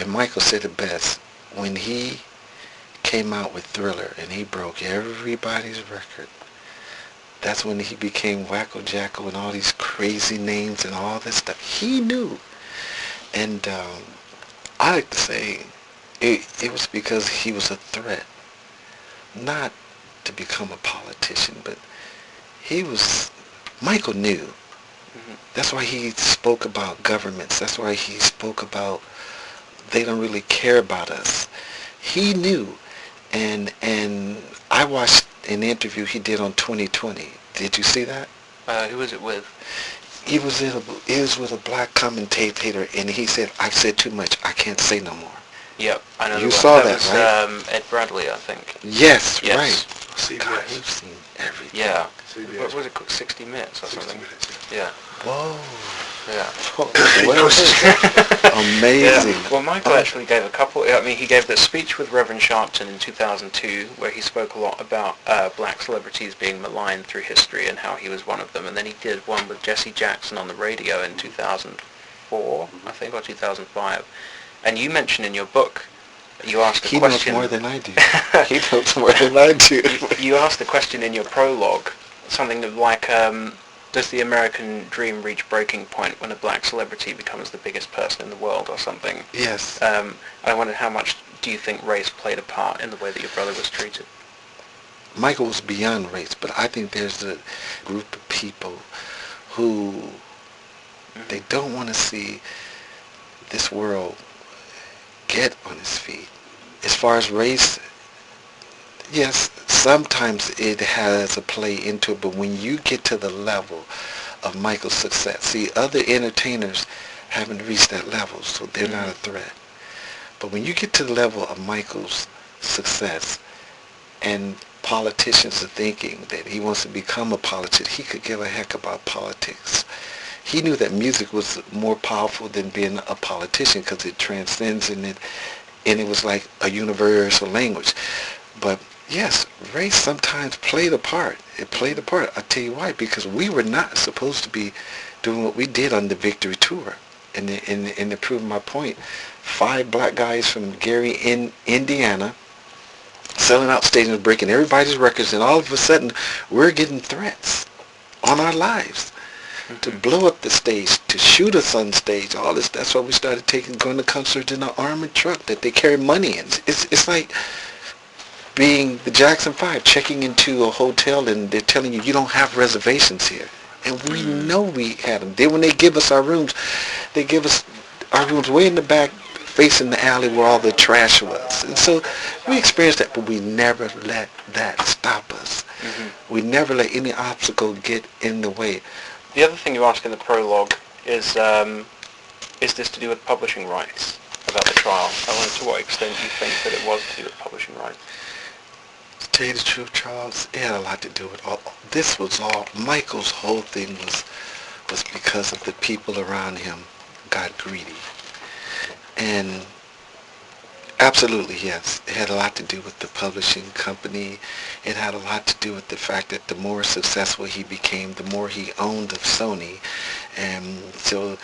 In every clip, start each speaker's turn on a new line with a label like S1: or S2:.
S1: And Michael said it best. When he came out with Thriller and he broke everybody's record, that's when he became Wacko Jacko and all these crazy names and all this stuff. He knew. And I like to say it was because he was a threat. Not to become a politician, but Michael knew. Mm-hmm. That's why he spoke about governments. That's why he spoke about they don't really care about us. He knew. And I watched an interview he did on 2020. Did you see that?
S2: Who was it with?
S1: It was with a black commentator, and he said, "I've said too much. I can't say no more."
S2: Yep, I know.
S1: You saw that,
S2: was,
S1: right?
S2: Ed Bradley, I think.
S1: Yes,
S2: yes.
S1: Right.
S3: CBS.
S1: God, you've seen everything.
S2: Yeah.
S3: CBS.
S2: What was it called? 60 Minutes or
S3: 60
S2: something?
S3: Minutes,
S2: yeah.
S1: Whoa.
S2: Yeah.
S1: Amazing.
S2: Yeah. Well, Michael actually gave a couple. I mean, he gave the speech with Reverend Sharpton in 2002, where he spoke a lot about black celebrities being maligned through history and how he was one of them. And then he did one with Jesse Jackson on the radio in 2004, I think, or 2005. And you mentioned in your book, you asked a question.
S1: He knows more than I do. He knows more than I do.
S2: You asked the question in your prologue, something like, does the American dream reach breaking point when a black celebrity becomes the biggest person in the world or something?
S1: Yes.
S2: I wondered how much do you think race played a part in the way that your brother was treated?
S1: Michael was beyond race, but I think there's a group of people who they don't want to see this world get on its feet. As far as race, yes, sometimes it has a play into it, but when you get to the level of Michael's success, see, other entertainers haven't reached that level, so they're not a threat. But when you get to the level of Michael's success, and politicians are thinking that he wants to become a politician, he could give a heck about politics. He knew that music was more powerful than being a politician because it transcends and it was like a universal language. But yes, race sometimes played a part. It played a part. I'll tell you why. Because we were not supposed to be doing what we did on the Victory Tour. And to prove my point, 5 black guys from Gary in Indiana selling out stadiums, breaking everybody's records, and all of a sudden we're getting threats on our lives. To blow up the stage, to shoot us on stage, all this. That's why we started going to concerts in an armored truck that they carry money in. It's like being the Jackson 5, checking into a hotel and they're telling you don't have reservations here. And we know we had them. Then when they give us our rooms, they give us our rooms way in the back, facing the alley where all the trash was. And so we experienced that, but we never let that stop us. We never let any obstacle get in the way.
S2: The other thing you ask in the prologue is this to do with publishing rights about the trial? I wonder to what extent you think that it was to do with publishing rights.
S1: To tell you the truth, Charles, it had a lot to do with all. This was all. Michael's whole thing was because of the people around him got greedy. And absolutely, yes. It had a lot to do with the publishing company. It had a lot to do with the fact that the more successful he became, the more he owned of Sony. And so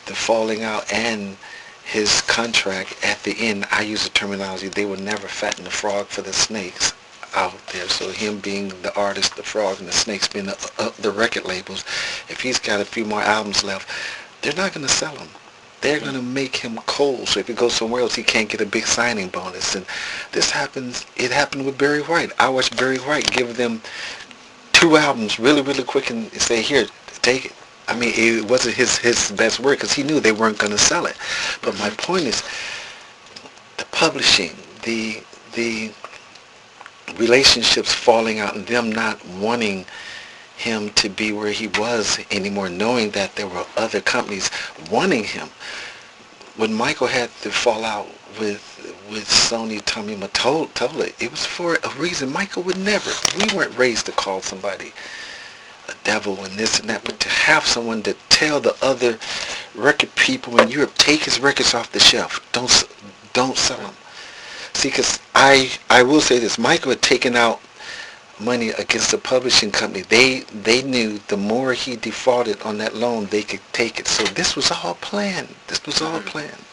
S1: the falling out and his contract at the end, I use the terminology, they would never fatten the frog for the snakes out there. So him being the artist, the frog, and the snakes being the record labels, if he's got a few more albums left, they're not going to sell them. They're going to make him cold, so if he goes somewhere else, he can't get a big signing bonus. And this happens, it happened with Barry White. I watched Barry White give them 2 albums really, really quick and say, here, take it. I mean, it wasn't his best work because he knew they weren't going to sell it. But my point is, the publishing, the relationships falling out and them not wanting him to be where he was anymore, knowing that there were other companies wanting him. When Michael had to fall out with Sony, Tommy Mottola, it was for a reason. Michael would never. We weren't raised to call somebody a devil and this and that, but to have someone to tell the other record people in Europe, take his records off the shelf. Don't sell them. See, because I will say this, Michael had taken out money against the publishing company. They knew the more he defaulted on that loan, they could take it. So this was all planned. This was all planned.